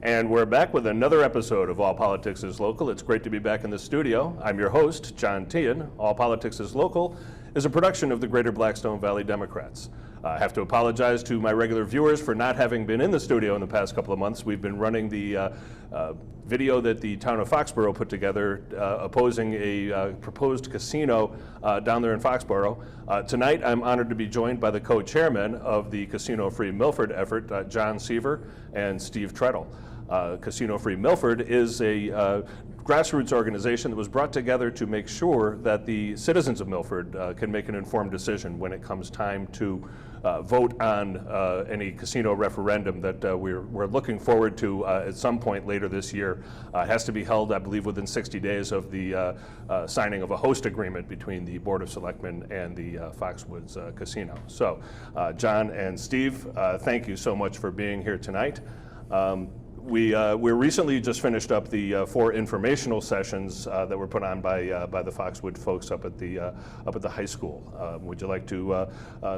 And we're back with another episode of All Politics is Local. It's great to be back in the studio. I'm your host, John Tehan. All Politics is Local is a production of the Greater Blackstone Valley Democrats. I have to apologize to my regular viewers for not having been in the studio in the past couple of months. We've been running the video that the town of Foxborough put together opposing a proposed casino down there in Foxborough. Tonight, I'm honored to be joined by the co-chairmen of the Casino Free Milford effort, John Seaver and Steve Trettel. Casino Free Milford is a grassroots organization that was brought together to make sure that the citizens of Milford can make an informed decision when it comes time to vote on any casino referendum that we're looking forward to at some point later this year. It has to be held, I believe, within 60 days of the signing of a host agreement between the Board of Selectmen and the Foxwoods Casino. So, John and Steve, thank you so much for being here tonight. We recently just finished up the 4 informational sessions that were put on by the Foxwood folks up at the high school. Would you like to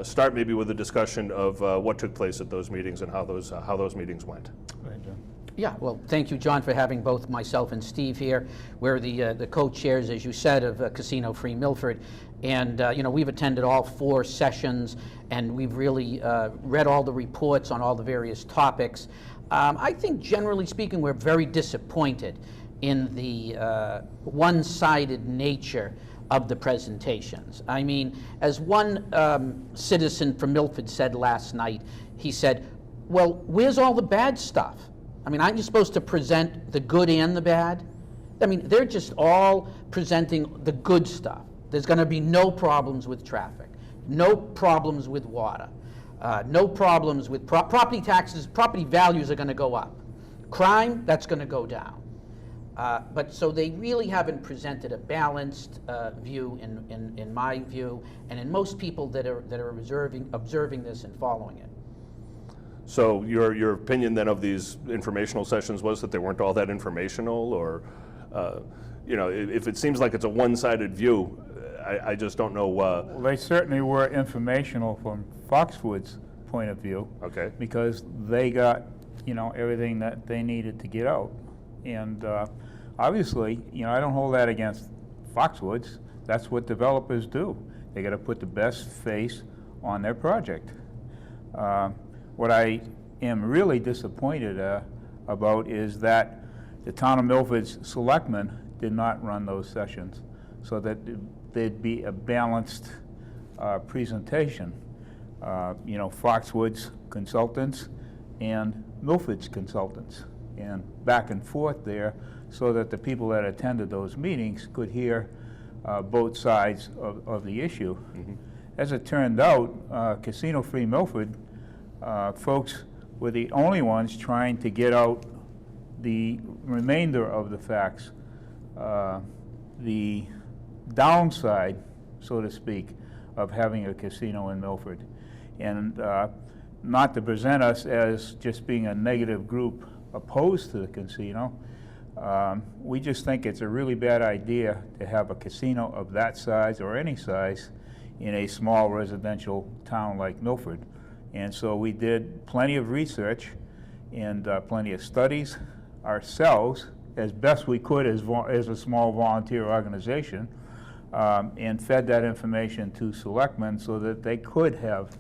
start maybe with a discussion of what took place at those meetings and how those meetings went? Right, John. Yeah, well, thank you, John, for having both myself and Steve here. We're the co-chairs, as you said, of Casino Free Milford. And, you know, we've attended all 4 sessions, and we've really read all the reports on all the various topics. I think, generally speaking, we're very disappointed in the one-sided nature of the presentations. I mean, as one citizen from Milford said last night, he said, well, where's all the bad stuff? I mean, aren't you supposed to present the good and the bad? I mean, they're just all presenting the good stuff. There's going to be no problems with traffic, no problems with water. No problems with property taxes. Property values are going to go up. Crime, that's going to go down. But so they really haven't presented a balanced view, in my view, and in most people that are observing this and following it. So your opinion then of these informational sessions was that they weren't all that informational, or you know, if it seems like it's a one-sided view, I just don't know. Well, they certainly were informational from Foxwood's point of view. Okay. Because they got, you know, everything that they needed to get out. And obviously, you know, I don't hold that against Foxwoods. That's what developers do. They got to put the best face on their project. What I am really disappointed about is that the town of Milford's selectmen did not run those sessions, so that there'd be a balanced presentation. You know, Foxwoods consultants and Milford's consultants, and back and forth there, so that the people that attended those meetings could hear both sides of the issue. Mm-hmm. As it turned out, Casino Free Milford folks were the only ones trying to get out the remainder of the facts. The downside, so to speak, of having a casino in Milford, and not to present us as just being a negative group opposed to the casino. We just think it's a really bad idea to have a casino of that size or any size in a small residential town like Milford. And so we did plenty of research and plenty of studies ourselves, as best we could as a small volunteer organization, and fed that information to selectmen so that they could have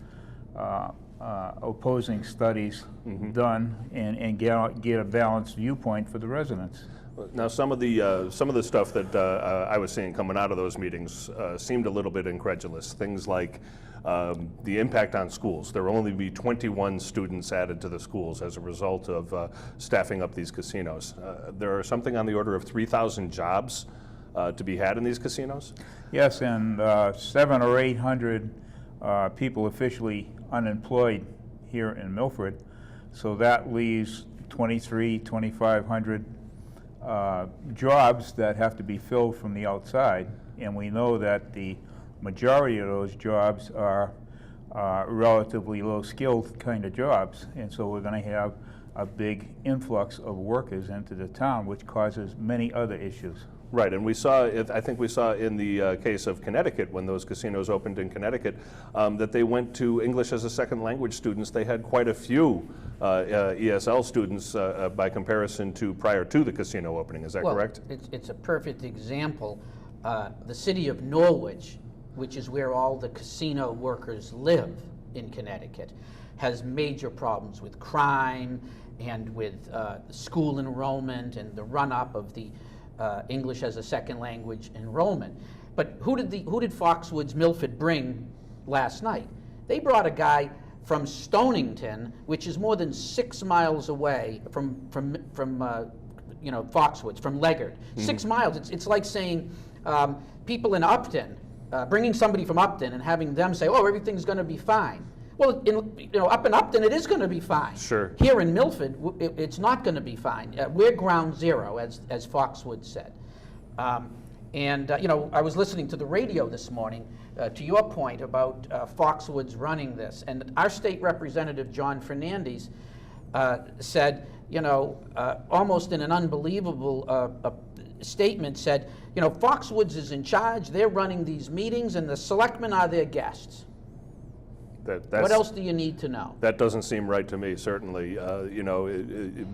opposing studies mm-hmm. done and get a balanced viewpoint for the residents. Now, some of the stuff that I was seeing coming out of those meetings seemed a little bit incredulous. Things like the impact on schools. There will only be 21 students added to the schools as a result of staffing up these casinos. There are something on the order of 3,000 jobs to be had in these casinos? Yes, and 700 or 800 people officially unemployed here in Milford. So that leaves 2,500 jobs that have to be filled from the outside. And we know that the majority of those jobs are relatively low-skilled kind of jobs. And so we're going to have a big influx of workers into the town, which causes many other issues. Right, and we saw, I think we saw in the case of Connecticut, when those casinos opened in Connecticut, that they went to English as a second language students. They had quite a few ESL students by comparison to prior to the casino opening. Is that correct? It's a perfect example. The city of Norwich, which is where all the casino workers live in Connecticut, has major problems with crime and with school enrollment and the run-up of the English as a second language enrollment. But who did Foxwoods Milford bring last night? They brought a guy from Stonington, which is more than 6 miles away from Foxwoods, from Ledyard. 6 miles. It's like saying people in Upton, bringing somebody from Upton and having them say, "Oh, everything's going to be fine." Well, up in Upton, it is going to be fine. Sure. Here in Milford, it's not going to be fine. We're ground zero, as Foxwoods said. I was listening to the radio this morning to your point about Foxwoods running this, and our state representative, John Fernandez, said, almost in an unbelievable statement, said, Foxwoods is in charge, they're running these meetings, and the selectmen are their guests. What else do you need to know? That doesn't seem right to me, certainly.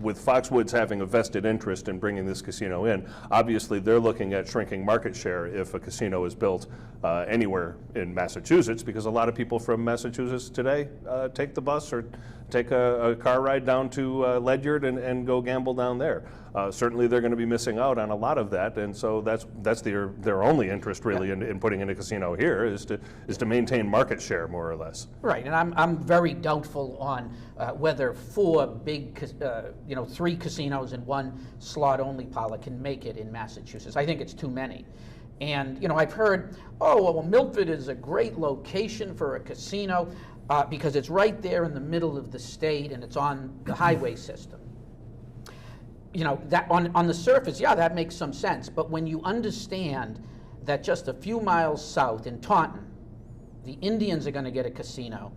With Foxwoods having a vested interest in bringing this casino in, obviously they're looking at shrinking market share if a casino is built anywhere in Massachusetts, because a lot of people from Massachusetts today take the bus or take a car ride down to Ledyard and go gamble down there. Certainly they're going to be missing out on a lot of that, and so that's their only interest really in putting in a casino here is to maintain market share, more or less. Right, and I'm very doubtful on whether 4 big, 3 casinos and 1 slot-only parlor can make it in Massachusetts. I think it's too many. And I've heard, Milford is a great location for a casino because it's right there in the middle of the state and it's on the highway system. That on the surface, that makes some sense. But when you understand that just a few miles south in Taunton, the Indians are going to get a casino,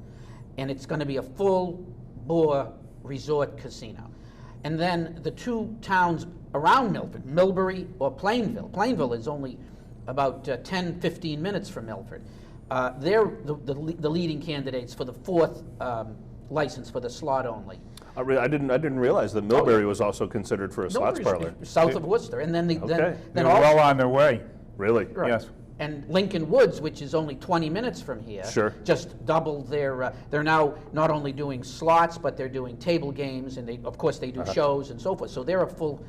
and it's going to be a full-bore resort casino. And then the 2 towns around Milford, Millbury or Plainville. Plainville is only about 10, 15 minutes from Milford. They're the leading candidates for the 4th license for the slot only. I didn't realize that Millbury was also considered for a slots parlor. South of Worcester, and then they're well on their way. Really? Right. Yes. And Lincoln Woods, which is only 20 minutes from here, just doubled their. They're now not only doing slots, but they're doing table games, and of course they do shows and so forth. So they're a full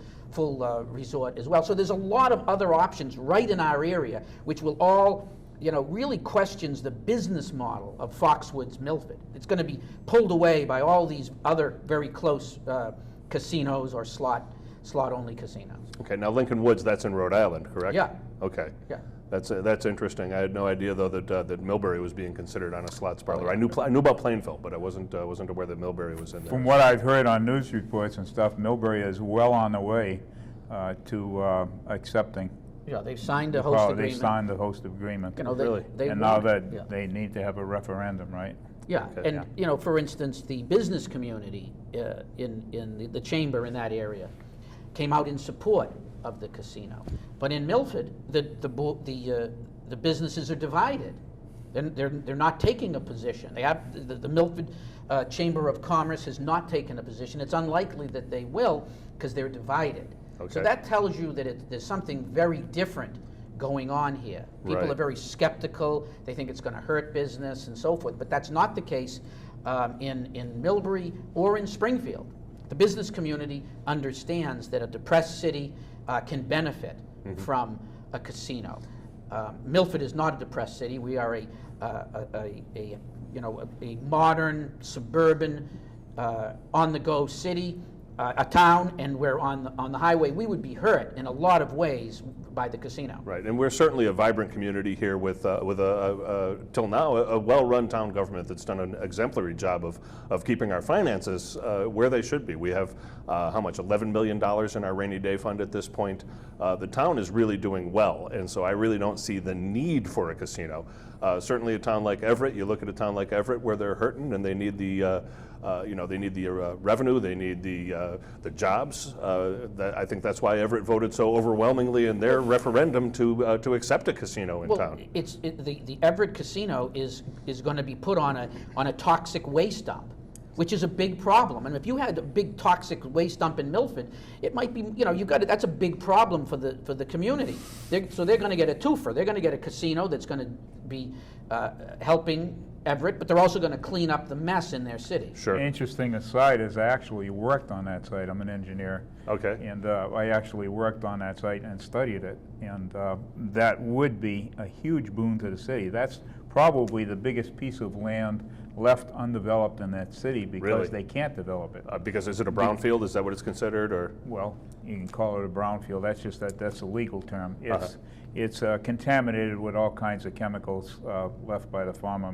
resort as well. So there's a lot of other options right in our area, which will all, really questions the business model of Foxwoods Milford. It's going to be pulled away by all these other very close casinos or slot-only casinos. Okay, now Lincoln Woods, that's in Rhode Island, correct? Yeah. Okay. Yeah. That's interesting. I had no idea though that Millbury was being considered on a slots parlor. I knew about Plainville, but I wasn't aware that Millbury was in there. From what I've heard on news reports and stuff, Millbury is well on the way to accepting. Yeah, they've signed a host agreement. They signed a host agreement. Really? And now that they need to have a referendum, right? Yeah, okay. And for instance, the business community in the chamber in that area came out in support of the casino. But in Milford, the businesses are divided. They're not taking a position. They have the Milford Chamber of Commerce has not taken a position. It's unlikely that they will because they're divided. Okay. So that tells you that there's something very different going on here. People are very skeptical. They think it's going to hurt business and so forth. But that's not the case in Millbury or in Springfield. The business community understands that a depressed city can benefit from a casino. Milford is not a depressed city. We are a modern, suburban, on-the-go city, a town, and we're on the highway. We would be hurt in a lot of ways by the casino. Right, and we're certainly a vibrant community here with till now, a well-run town government that's done an exemplary job of keeping our finances where they should be. We have, how much, $11 million in our rainy day fund at this point. The town is really doing well, and so I really don't see the need for a casino. Certainly a town like Everett, you look at a town like Everett where they're hurting and they need the they need the revenue, they need the jobs. I think that's why Everett voted so overwhelmingly in their referendum to accept a casino in town. The Everett Casino is going to be put on a toxic waste dump, which is a big problem. And if you had a big toxic waste dump in Milford, it might be, that's a big problem for the community. So they're going to get a twofer. They're going to get a casino that's going to be helping Everett, but they're also going to clean up the mess in their city. Sure. Interesting aside is I actually worked on that site. I'm an engineer. Okay. And I actually worked on that site and studied it. And that would be a huge boon to the city. That's probably the biggest piece of land left undeveloped in that city because Really? they can't develop it. Because is it a brownfield? Is that what it's considered, or? Well, you can call it a brownfield. That's a legal term. It's contaminated with all kinds of chemicals left by the former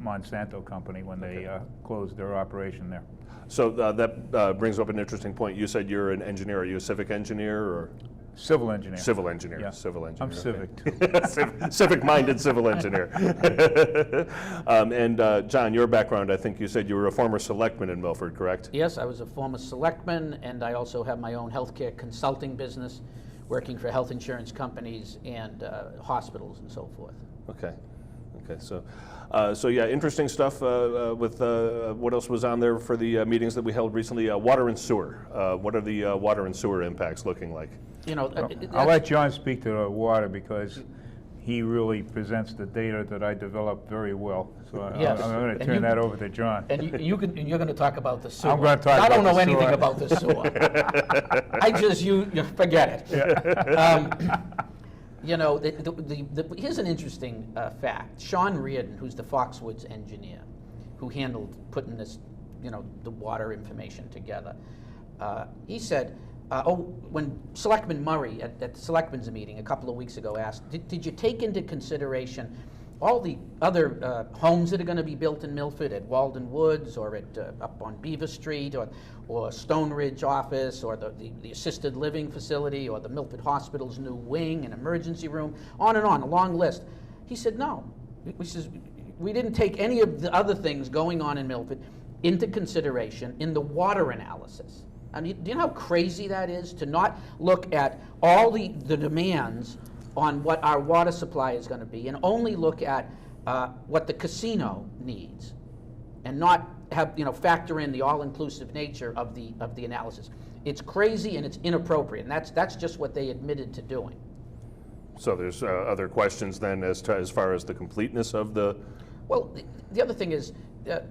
Monsanto company when they closed their operation there. So that brings up an interesting point. You said you're an engineer. Are you a civic engineer or? Civil engineer. Civil engineer. Yeah. Civil engineer. I'm civic too. Civic-minded civil engineer. And John, your background, I think you said you were a former selectman in Milford, correct? Yes, I was a former selectman, and I also have my own healthcare consulting business, working for health insurance companies and hospitals and so forth. Okay. Okay. So yeah, interesting stuff with what else was on there for the meetings that we held recently. Water and sewer. What are the water and sewer impacts looking like? I'll let John speak to the water because he really presents the data that I developed very well. So Yes. I'm going to turn that over to John. And you're going to talk about the sewer. I'm going to talk I about don't know the anything sewer. about the sewer. I just, you forget it. Here's an interesting fact. Sean Reardon, who's the Foxwoods engineer, who handled putting this, the water information together, he said, when Selectman Murray at the Selectmen's meeting a couple of weeks ago asked, did you take into consideration all the other homes that are going to be built in Milford at Walden Woods or at up on Beaver Street or Stone Ridge office or the assisted living facility or the Milford Hospital's new wing and emergency room, on and on, a long list. He said no. We didn't take any of the other things going on in Milford into consideration in the water analysis. I mean, do you know how crazy that is to not look at all the demands on what our water supply is going to be and only look at what the casino needs and not have, factor in the all-inclusive nature of the analysis. It's crazy and it's inappropriate, and that's just what they admitted to doing. So there's other questions then as far as the completeness of the. Well, the other thing is, there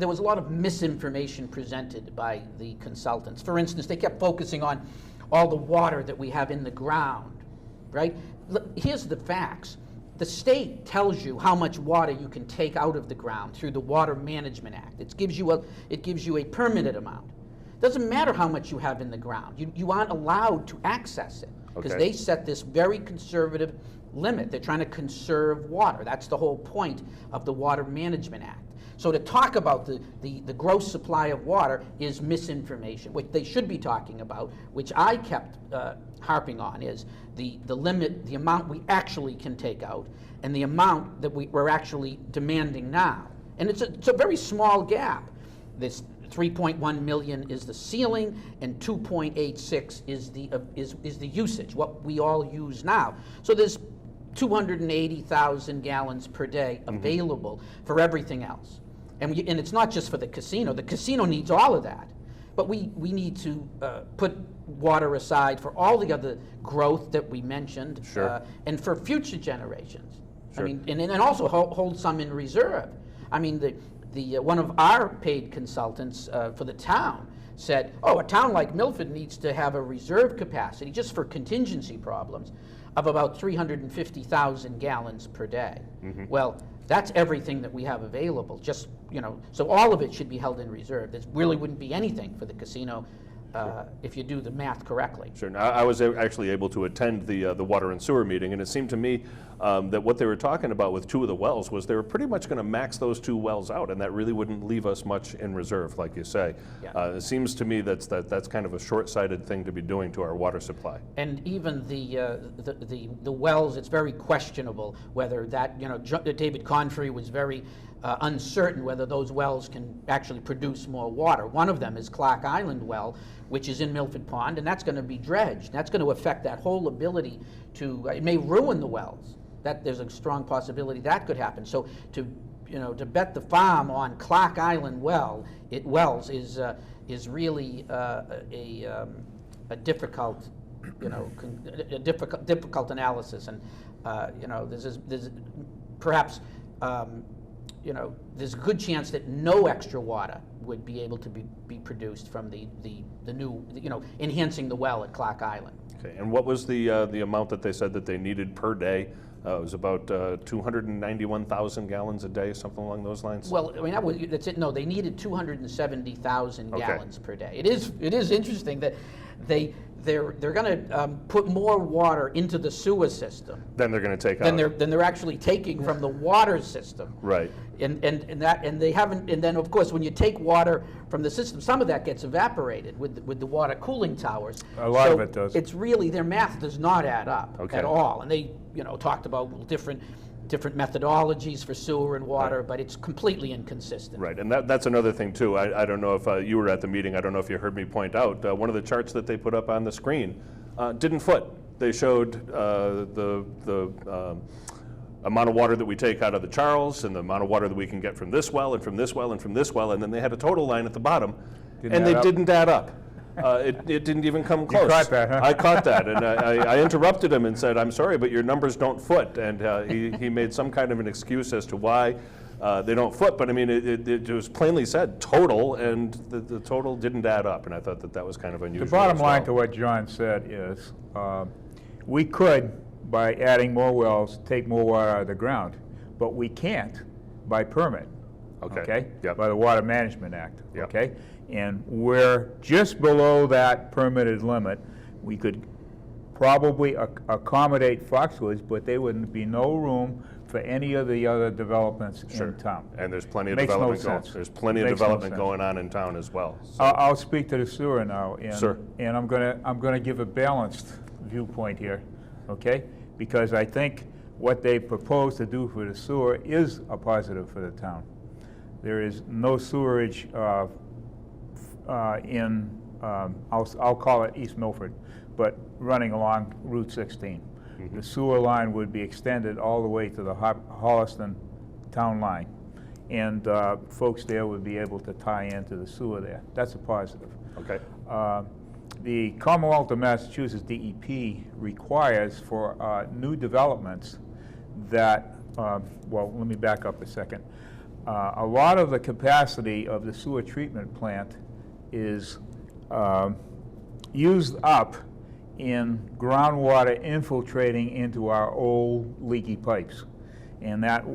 was a lot of misinformation presented by the consultants. For instance, they kept focusing on all the water that we have in the ground, right? Here's the facts. The state tells you how much water you can take out of the ground through the Water Management Act. It gives you a permitted amount. It doesn't matter how much you have in the ground. You aren't allowed to access it because they set this very conservative limit. They're trying to conserve water. That's the whole point of the Water Management Act. So to talk about the gross supply of water is misinformation. What they should be talking about, which I kept harping on, is the limit, the amount we actually can take out, and the amount that we're actually demanding now. And it's a very small gap. This 3.1 million is the ceiling, and 2.86 is the usage, what we all use now. So there's 280,000 gallons per day available for everything else. And it's not just for the casino. The casino needs all of that. But we need to put water aside for all the other growth that we mentioned, Sure. And for future generations. Sure. I mean, and also hold some in reserve. I mean, the one of our paid consultants for the town said, a town like Milford needs to have a reserve capacity just for contingency problems of about 350,000 gallons per day. Well, that's everything that we have available. Just, so all of it should be held in reserve. There really wouldn't be anything for the casino if you do the math correctly. Sure. Now, I was actually able to attend the water and sewer meeting, and it seemed to me that what they were talking about with 2 of the wells was they were pretty much going to max those 2 wells out, and that really wouldn't leave us much in reserve, like you say. Yeah. It seems to me that's kind of a short-sighted thing to be doing to our water supply. And even the wells, it's very questionable whether that, David Confrey was very uncertain whether those wells can actually produce more water. One of them is Clark Island well, which is in Milford Pond, and that's going to be dredged. That's going to affect that whole ability to, it may ruin the wells. That there's a strong possibility that could happen. So to bet the farm on Clark Island wells is really a difficult, difficult analysis, and there's perhaps there's a good chance that no extra water would be able to be produced from the new, enhancing the well at Clark Island. Okay. And what was the amount that they said that they needed per day? It was about 291,000 gallons a day, something along those lines. Well, I mean, that's it. No, they needed 270,000 Okay. gallons per day. It is interesting that they're going to put more water into the sewer system Then they're going to take than out. they're actually taking from the water system. Right. And they haven't. And then of course, when you take water from the system, some of that gets evaporated with the water cooling towers. A lot of it does. It's really, their math does not add up Okay. at all. And they talked about different methodologies for sewer and water, Right. but it's completely inconsistent. Right, and that's another thing too. I don't know if you were at the meeting. I don't know if you heard me point out one of the charts that they put up on the screen didn't foot. They showed the amount of water that we take out of the Charles and the amount of water that we can get from this well and from this well and from this well, and then they had a total line at the bottom, and they didn't add up. It didn't even come close. You caught that, huh? I caught that, and I interrupted him and said, "I'm sorry, but your numbers don't foot." And he made some kind of an excuse as to why they don't foot. But I mean, it was plainly said total, and the total didn't add up. And I thought that was kind of unusual. The bottom as line well. to what John said is, we could, by adding more wells, take more water out of the ground, but we can't by permit. Okay. Yep. By the Water Management Act. Yep. Okay, and we're just below that permitted limit. We could probably accommodate Foxwoods, but there wouldn't be no room for any of the other developments in town. And there's plenty of Makes no development going. sense. There's plenty of Makes no development sense. going on in town as well. So- I'll speak to the sewer now, and Sure. and I'm gonna give a balanced viewpoint here, okay? Because I think what they propose to do for the sewer is a positive for the town. There is no sewerage I'll call it East Milford, but running along Route 16. Mm-hmm. The sewer line would be extended all the way to the Holliston town line, and folks there would be able to tie into the sewer there. That's a positive. Okay. The Commonwealth of Massachusetts DEP requires for new developments that, well, let me back up a second. A lot of the capacity of the sewer treatment plant is used up in groundwater infiltrating into our old leaky pipes. And that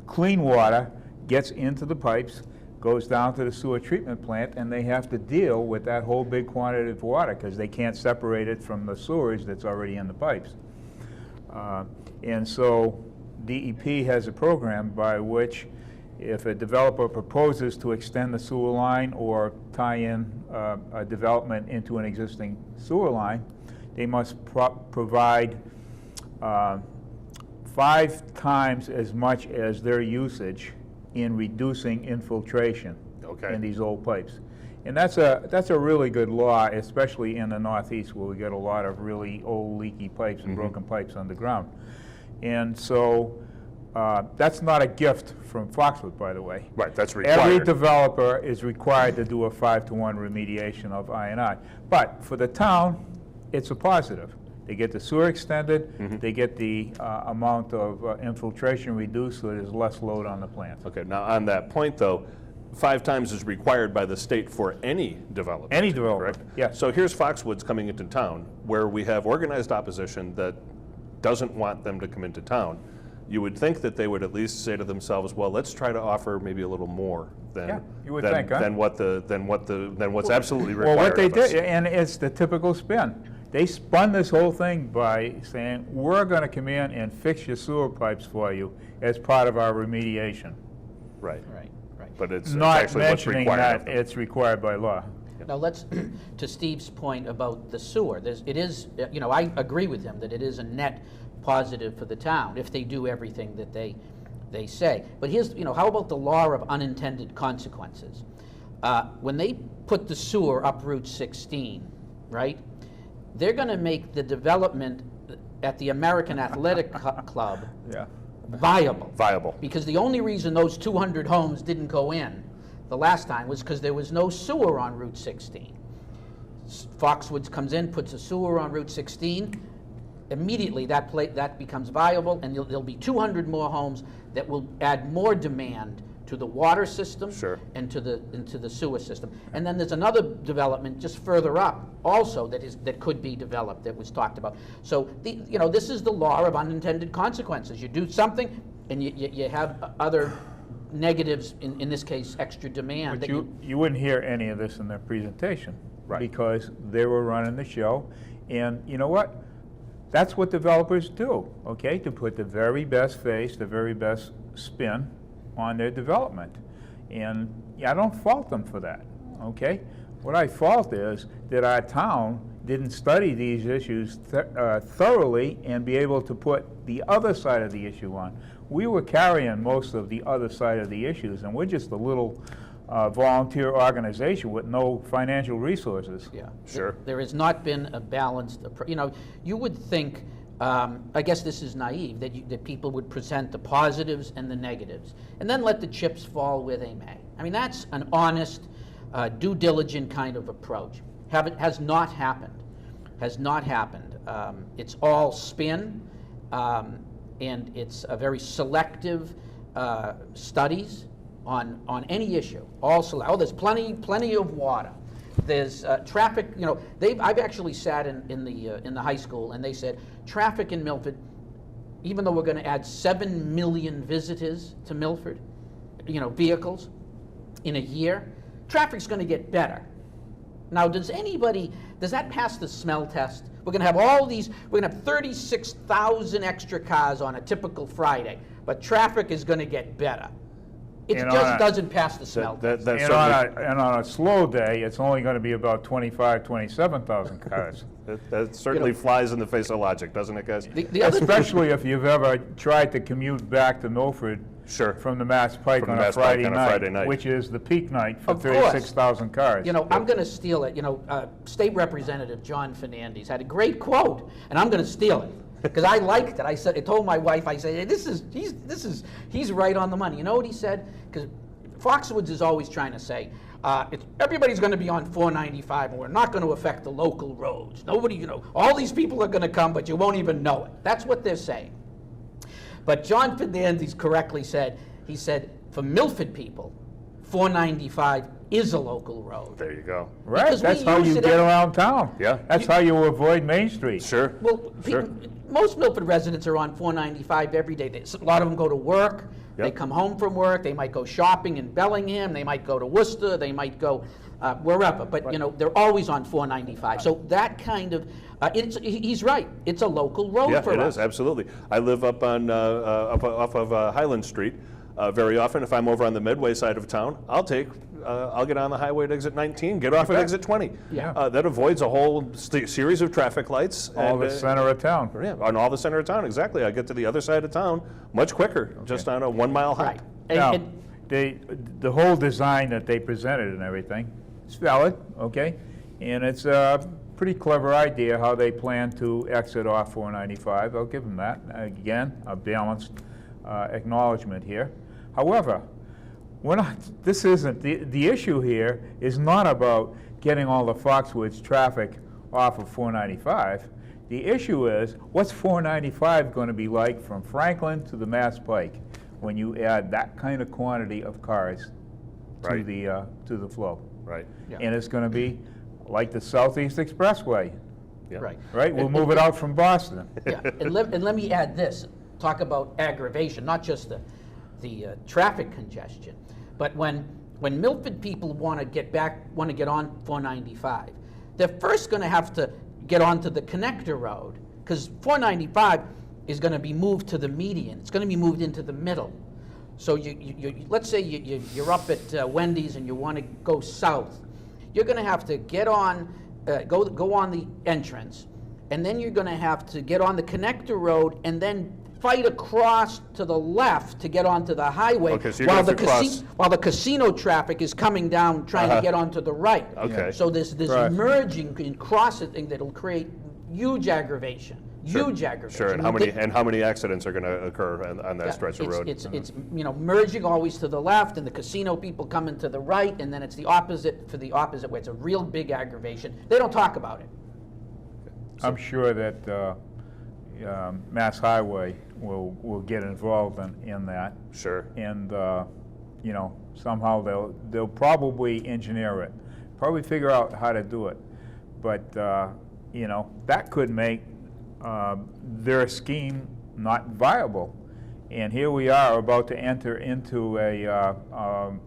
clean water gets into the pipes, goes down to the sewer treatment plant, and they have to deal with that whole big quantity of water because they can't separate it from the sewage that's already in the pipes. And so DEP has a program by which if a developer proposes to extend the sewer line or tie in a development into an existing sewer line, they must provide 5 times as much as their usage in reducing infiltration in these old pipes. And that's a really good law, especially in the Northeast where we get a lot of really old leaky pipes and broken pipes underground. And so that's not a gift from Foxwood, by the way. Right, that's required. Every developer is required to do a 5-to-1 remediation of I&I. But for the town, it's a positive. They get the sewer extended, they get the amount of infiltration reduced, so there's less load on the plant. Okay, now on that point though, 5 times is required by the state for any development. Any development, correct? yes. So here's Foxwoods coming into town, where we have organized opposition that doesn't want them to come into town. you would think that they would at least say to themselves, well, let's try to offer maybe a little more than Yeah, you would think, huh? than what's absolutely required. Well, what they of us. did, and it's the typical spin. They spun this whole thing by saying, we're going to come in and fix your sewer pipes for you as part of our remediation. Right. Right, right. But it's Not actually what's mentioning required that of them. it's required by law. Now let's, to Steve's point about the sewer, it is, you know, I agree with him that it is a net positive for the town if they do everything that they say. But here's, you know, how about the law of unintended consequences? When they put the sewer up Route 16, right, they're going to make the development at the American Athletic Club Yeah. viable. Viable. Because the only reason those 200 homes didn't go in the last time was because there was no sewer on Route 16. Foxwoods comes in, puts a sewer on Route 16, immediately that becomes viable, and there'll be 200 more homes that will add more demand to the water system Sure. and into the sewer system. And then there's another development just further up also that could be developed that was talked about. So you know, this is the law of unintended consequences. You do something and you have other negatives, in this case extra demand. But that you wouldn't hear any of this in their presentation. Right. Because they were running the show. And you know what? That's what developers do, okay? To put the very best face, the very best spin on their development. And I don't fault them for that, okay? What I fault is that our town didn't study these issues thoroughly and be able to put the other side of the issue on. We were carrying most of the other side of the issues, and we're just a little volunteer organization with no financial resources. Yeah, Sure. There has not been a balanced approach. You know, you would think, I guess this is naive, that people would present the positives and the negatives, and then let the chips fall where they may. I mean, that's an honest, due diligent kind of approach. Has not happened. Has not happened. It's all spin, and it's a very selective studies on any issue. There's plenty of water. There's traffic. You know, I've actually sat in the high school, and they said traffic in Milford, even though we're going to add 7 million visitors to Milford, you know, vehicles in a year, traffic's going to get better. Now, does that pass the smell test? We're going to have we're going to have 36,000 extra cars on a typical Friday, but traffic is going to get better. It And just doesn't pass the smell test. That And on a slow day, it's only going to be about 27,000 cars. that certainly flies in the face of logic, doesn't it, guys? The other Especially if you've ever tried to commute back to Milford Sure. from the Mass Pike From on the a Mass Pike on a Friday Friday night. night, which is the peak night for Of course. 36,000 cars. You know, I'm going to steal it. You know, State Representative John Fernandez had a great quote, and I'm going to steal it because I liked it. I told my wife, I said, he's right on the money. You know what he said? Because Foxwoods is always trying to say, everybody's going to be on 495, and we're not going to affect the local roads. Nobody, you know, all these people are going to come, but you won't even know it. That's what they're saying. But John Fernandez correctly said, he said, for Milford people, 495 is a local road. There you go. Right, Because we that's how use you it get every- around town. Yeah. That's how you avoid Main Street. Sure. Well, Sure. most Milford residents are on 495 every day. A lot of them go to work. They Yep. come home from work. They might go shopping in Bellingham. They might go to Worcester. They might go wherever. But you know, they're always on 495. So that kind of he's right. It's a local road Yeah, for it us. is, absolutely. I live up on off of Highland Street. Very often, if I'm over on the Medway side of town, I'll get on the highway at exit 19, get off at exit 20. Yeah. That avoids a whole series of traffic lights. All the center of town. Yeah, on all the center of town, exactly. I get to the other side of town much quicker, just on a 1 mile hike. Right. Now, And the whole design that they presented and everything, it's valid, okay? And it's a pretty clever idea how they plan to exit off 495. I'll give them that. Again, a balanced acknowledgement here. However, the issue here is not about getting all the Foxwoods traffic off of 495. The issue is, what's 495 going to be like from Franklin to the Mass Pike when you add that kind of quantity of cars Right. to the flow? Right. Yeah. And it's going to be like the Southeast Expressway, Yeah. right. right? We'll move it out from Boston. Yeah. And let me add this. talk about aggravation, not just the traffic congestion, but when Milford people want to get on 495, they're first going to have to get onto the connector road, because 495 is going to be moved to the median. It's going to be moved into the middle. So let's say you're up at Wendy's and you want to go south. You're going to have to get on, go on the entrance, and then you're going to have to get on the connector road and then fight across to the left to get onto the highway, Okay, so you're while, gonna have to while the casino traffic is coming down trying to get onto the right. Okay. So there's this Right. merging and crossing that'll create huge aggravation. Huge aggravation. Sure, and how many accidents are going to occur on that stretch of road? It's merging always to the left, and the casino people coming to the right, and then it's the opposite for the opposite way. It's a real big aggravation. They don't talk about it. I'm sure that Mass Highway will get involved in that. Sure. And somehow they'll probably engineer it, probably figure out how to do it. But that could make their scheme not viable. And here we are about to enter into an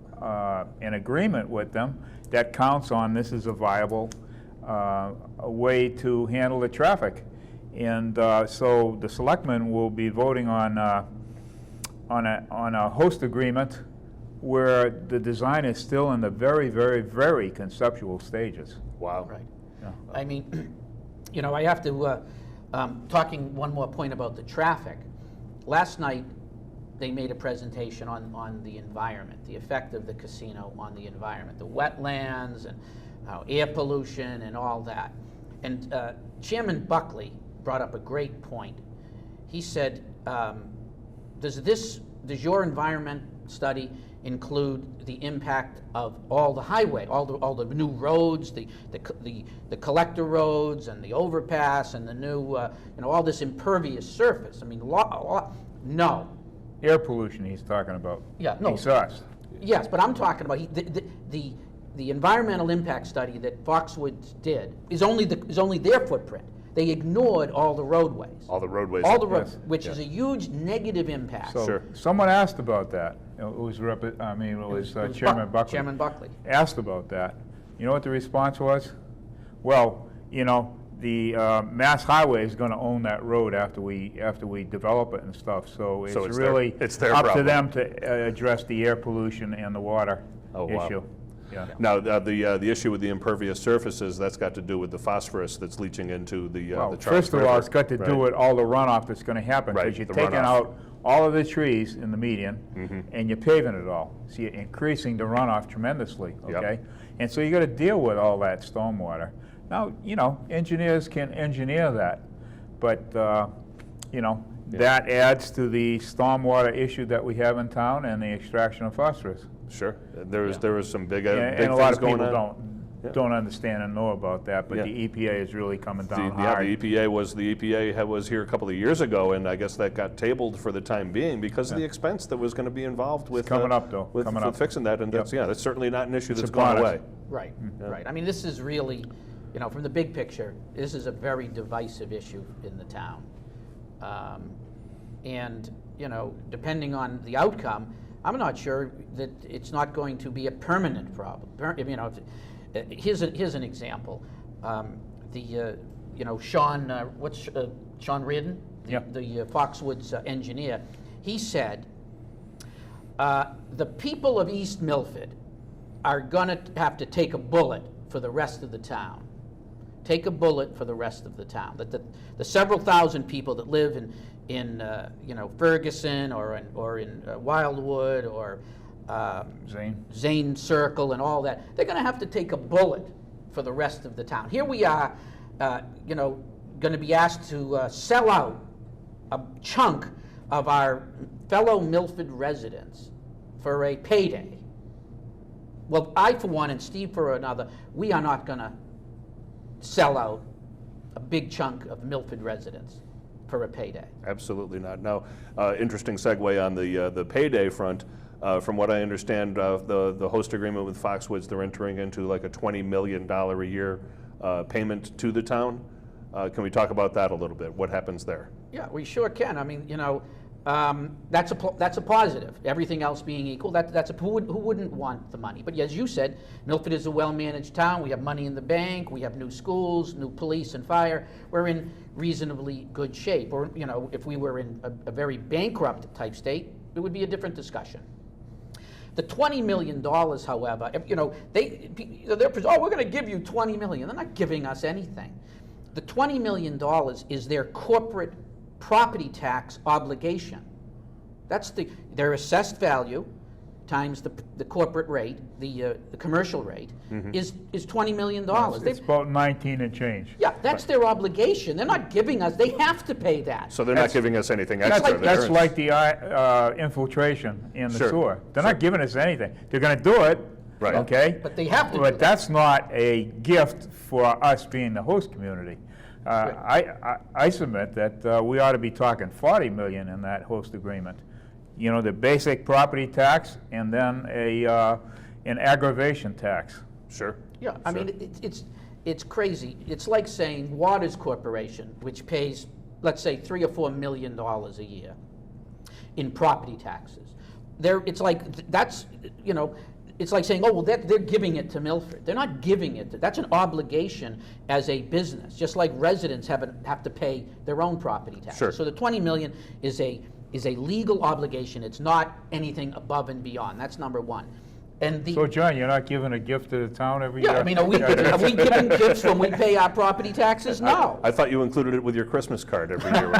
agreement with them that counts on this is a viable way to handle the traffic. And so the selectmen will be voting on a host agreement where the design is still in the very, very, very conceptual stages. Wow. Right. Yeah. I mean, I have to, talking one more point about the traffic. Last night, they made a presentation on the environment, the effect of the casino on the environment, the wetlands and air pollution and all that. And Chairman Buckley brought up a great point. He said, does your environment study include the impact of all the highway, all the new roads, the collector roads and the overpass and the new, all this impervious surface? I mean, no. Air pollution he's talking about. Yeah, no. Exhaust. Yes, but I'm talking about the environmental impact study that Foxwoods did is only their footprint. They ignored all the roadways. All the roadways. Yes. Which is a huge negative impact. So Sure. someone asked about that. It was Chairman Buckley. Chairman Buckley. Asked about that. You know what the response was? Well, the Mass Highway is going to own that road after we develop it and stuff. So it's really their up problem. to them to address the air pollution and the water wow. issue. Yeah. Now, the issue with the impervious surfaces, that's got to do with the phosphorus that's leaching into the Well, Charles first of all, River, it's got to do right? with all the runoff that's going to happen, Right, because you're the taking runoff. out all of the trees in the median, and you're paving it all. So you're increasing the runoff tremendously, Yep. okay? And so you got to deal with all that stormwater. Now, engineers can engineer that, but, that adds to the stormwater issue that we have in town and the extraction of phosphorus. Sure. There was some big And big a lot things of people going on. don't understand and know about that, but Yeah. the EPA is really coming down The hard. EPA was here a couple of years ago, and I guess that got tabled for the time being because of the expense that was going to be involved with coming up, though. with Coming up. fixing that, and Yep. that's certainly not an issue It's that's upon gone us. away. Right, right. I mean, this is really, from the big picture, this is a very divisive issue in the town. And, depending on the outcome, I'm not sure that it's not going to be a permanent problem. Here's an example. Sean Reardon, the Foxwoods engineer, he said, the people of East Milford are going to have to take a bullet for the rest of the town. Take a bullet for the rest of the town. That the several thousand people that live in Ferguson or in Wildwood or Zane Circle and all that, they're going to have to take a bullet for the rest of the town. Here we are, going to be asked to sell out a chunk of our fellow Milford residents for a payday. Well, I for one and Steve for another, we are not going to sell out a big chunk of Milford residents for a payday. Absolutely not. Now, interesting segue on the payday front. From what I understand, the host agreement with Foxwoods, they're entering into like a $20 million a year payment to the town. Can we talk about that a little bit? What happens there? Yeah, we sure can. I mean, That's a positive. Everything else being equal, who wouldn't want the money? But as you said, Milford is a well-managed town. We have money in the bank. We have new schools, new police and fire. We're in reasonably good shape. Or if we were in a very bankrupt type state, it would be a different discussion. The $20 million, however, they're we're going to give you $20 million. They're not giving us anything. The $20 million is their corporate property tax obligation. That's their assessed value times the corporate rate, the commercial rate, is $20 million. It's about 19 and change. Yeah, that's their obligation. They're not giving us, they have to pay that. So they're not giving us anything extra. That's like the infiltration in the sewer. They're not giving us anything. They're going to do it, right? Okay? But they have to do But that. that's not a gift for us being the host community. I submit that we ought to be talking $40 million in that host agreement. The basic property tax and then an aggravation tax. Sure. Yeah, I mean, it's crazy. It's like saying Waters Corporation, which pays, let's say, $3 or $4 million a year in property taxes. It's like it's like saying, oh, well, they're giving it to Milford. They're not giving it. That's an obligation as a business, just like residents have to pay their own property taxes. Sure. So the $20 million is a legal obligation. It's not anything above and beyond. That's number one. And So, John, you're not giving a gift to the town every year? yeah, I mean, are we giving gifts when we pay our property taxes? No. I thought you included it with your Christmas card every year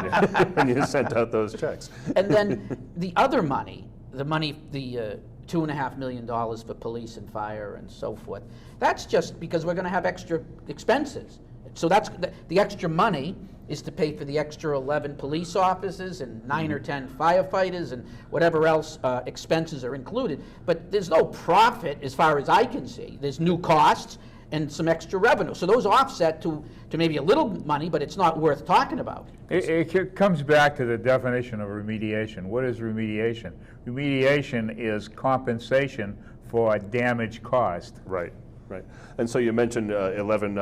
when you sent out those checks. And then the other money, the $2.5 million for police and fire and so forth, that's just because we're going to have extra expenses. So that's the extra money is to pay for the extra 11 police officers and 9 or 10 firefighters and whatever else expenses are included. But there's no profit as far as I can see. There's new costs and some extra revenue. So those offset to maybe a little money, but it's not worth talking about. It comes back to the definition of remediation. What is remediation? Remediation is compensation for damage caused. Right, right. And so you mentioned 11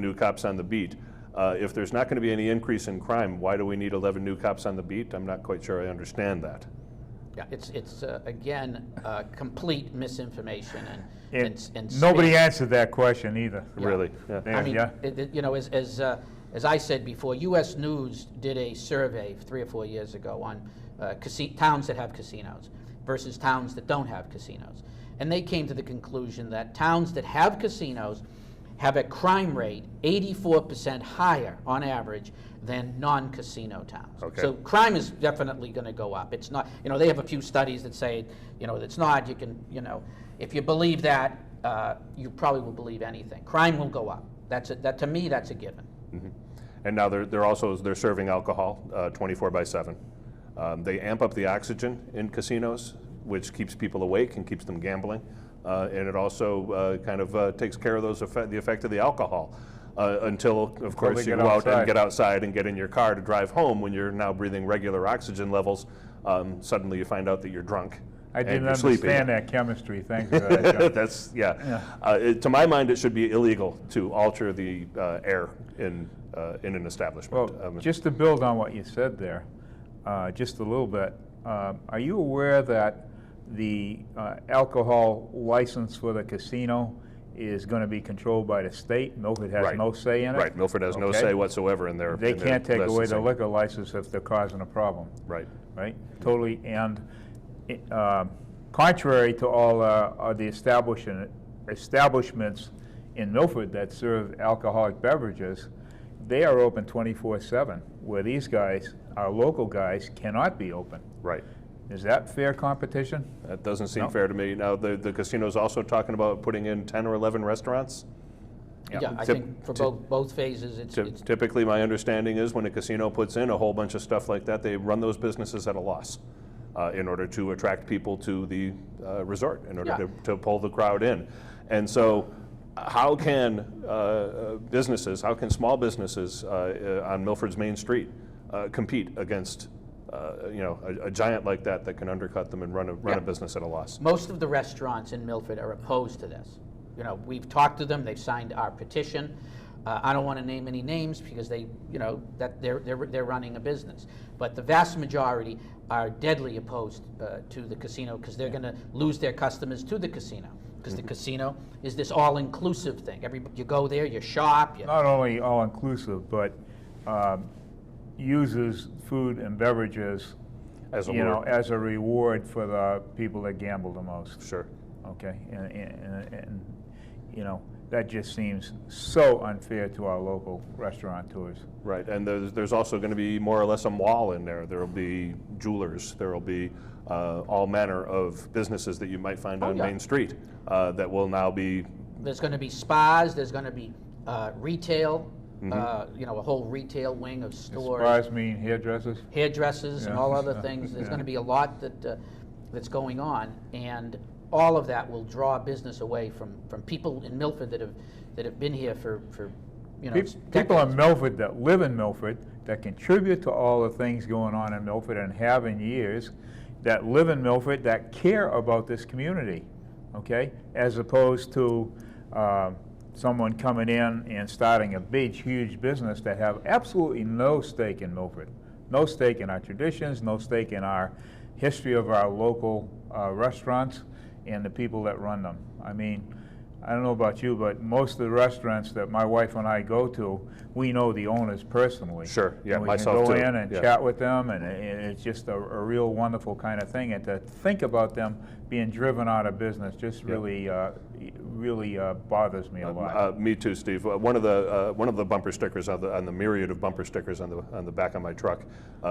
new cops on the beat. If there's not going to be any increase in crime, why do we need 11 new cops on the beat? I'm not quite sure I understand that. Yeah, it's again complete misinformation and nobody answered that question either. Yeah. Really? Yeah. I mean, Yeah. as I said before, U.S. News did a survey 3 or 4 years ago on towns that have casinos versus towns that don't have casinos, and they came to the conclusion that towns that have casinos have a crime rate 84% higher on average than non-casino towns. Okay. So crime is definitely going to go up. It's not, they have a few studies that say, it's not. You can, if you believe that, you probably will believe anything. Crime will go up. That to me, that's a given. Mm-hmm. And now they're serving alcohol 24/7. They amp up the oxygen in casinos, which keeps people awake and keeps them gambling. And it also takes care of the effect of the alcohol until, of course, you go out and get outside and get in your car to drive home. When you're now breathing regular oxygen levels, suddenly you find out that you're drunk. I didn't understand that chemistry. Thank you for that, John. That's, yeah. To my mind, it should be illegal to alter the air in an establishment. Well, just to build on what you said there, just a little bit, are you aware that the alcohol license for the casino is going to be controlled by the state? Milford has no say in it? Right, Milford has no say whatsoever in their They can't take away the licensing. liquor license if they're causing a problem. Right. Right? Totally. And contrary to all the establishments in Milford that serve alcoholic beverages, they are open 24/7, where these guys, our local guys, cannot be open. Right. Is that fair competition? That doesn't seem fair to me. Now, the casino's also talking about putting in 10 or 11 restaurants. Yeah, I think for both phases, it's Typically, my understanding is when a casino puts in a whole bunch of stuff like that, they run those businesses at a loss in order to attract people to the resort, in order to pull the crowd in. And so how can small businesses on Milford's Main Street compete against a giant like that can undercut them and run a business at a loss? Most of the restaurants in Milford are opposed to this. We've talked to them. They've signed our petition. I don't want to name any names because they, that they're running a business. But the vast majority are deadly opposed to the casino because they're going to lose their customers to the casino. Because the casino is this all-inclusive thing. You go there, you shop. Not only all-inclusive, but uses food and beverages As a as a reward for the people that gamble the most. Sure. Okay, and that just seems so unfair to our local restaurateurs. Right, and there's also going to be more or less a mall in there. There will be jewelers. There will be all manner of businesses that you might find on Main Street that will now be. There's going to be spas. There's going to be retail. A whole retail wing of stores. Spas mean hairdressers. Hairdressers and all other things. There's going to be a lot that's going on, and all of that will draw business away from people in Milford that have been here for People decades. in Milford that live in Milford, that contribute to all the things going on in Milford and have in years, that live in Milford, that care about this community, okay? As opposed to someone coming in and starting a big, huge business that have absolutely no stake in Milford. No stake in our traditions, no stake in our history of our local restaurants and the people that run them. I mean, I don't know about you, but most of the restaurants that my wife and I go to, we know the owners personally. Sure, yeah, and we myself can go too. in and chat with them, and it's just a real wonderful kind of thing. And to think about them being driven out of business just really bothers me a lot. Me too, Steve. One of the bumper stickers on the myriad of bumper stickers on the back of my truck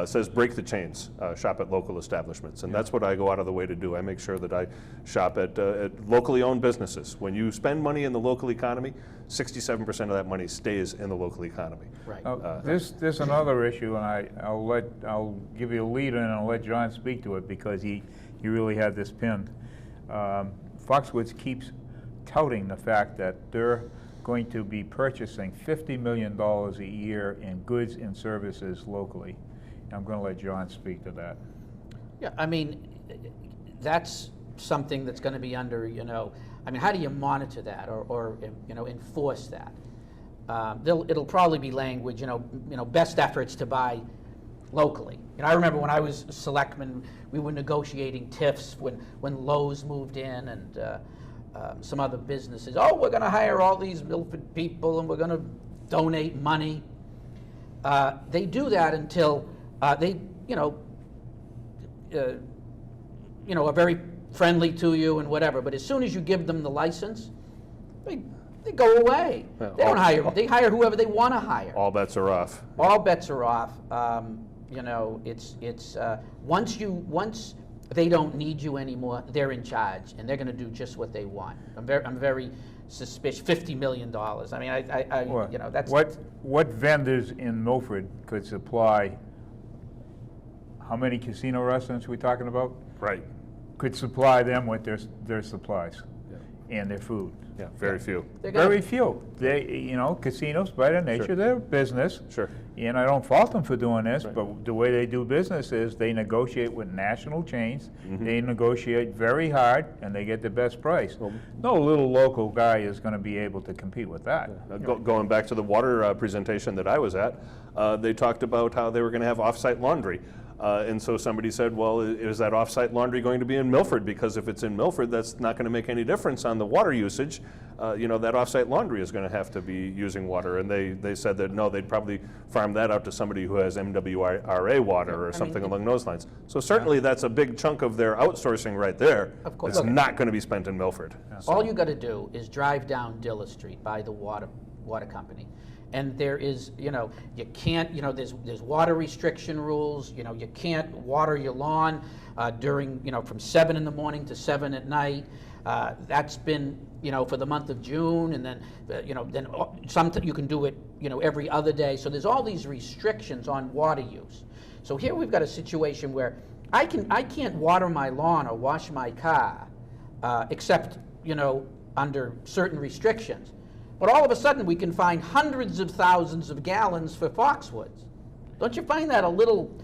says "Break the chains, shop at local establishments," and that's what I go out of the way to do. I make sure that I shop at locally owned businesses. When you spend money in the local economy, 67% of that money stays in the local economy. Right. There's another issue, and I'll give you a lead in and I'll let John speak to it because he really had this pinned. Foxwoods keeps touting the fact that they're going to be purchasing $50 million a year in goods and services locally. I'm going to let John speak to that. Yeah, I mean, that's something that's going to be under, how do you monitor that or enforce that? It'll probably be language, best efforts to buy locally. I remember when I was selectman, we were negotiating TIFs when Lowe's moved in and some other businesses. Oh, we're going to hire all these Milford people and we're going to donate money. They do that until they, are very friendly to you and whatever. But as soon as you give them the license, they go away. Yeah, they don't hire. They hire whoever they want to hire. All bets are off. All bets are off. It's once they don't need you anymore, they're in charge and they're going to do just what they want. I'm very suspicious. $50 million. I mean, that's what vendors in Milford could supply. How many casino restaurants are we talking about? Right. Could supply them with their supplies and their food. Yeah, very few. Very few. They, casinos by their nature, they're business. Sure. And I don't fault them for doing this, but the way they do business is they negotiate with national chains. They negotiate very hard, and they get the best price. No little local guy is going to be able to compete with that. Going back to the water presentation that I was at, they talked about how they were going to have off-site laundry. And so somebody said, well, is that off-site laundry going to be in Milford? Because if it's in Milford, that's not going to make any difference on the water usage. That off-site laundry is going to have to be using water. And they said that, no, they'd probably farm that out to somebody who has MWRA water or something along those lines. So certainly that's a big chunk of their outsourcing right there. Of course. It's not going to be spent in Milford. So. All you got to do is drive down Dilla Street by the water company. And there is, you can't, there's water restriction rules. You can't water your lawn during, from 7 in the morning to 7 at night. That's been, for the month of June, and then, then sometimes you can do it, every other day. So there's all these restrictions on water use. So here we've got a situation where I can't water my lawn or wash my car, except, under certain restrictions. But all of a sudden, we can find hundreds of thousands of gallons for Foxwoods. Don't you find that a little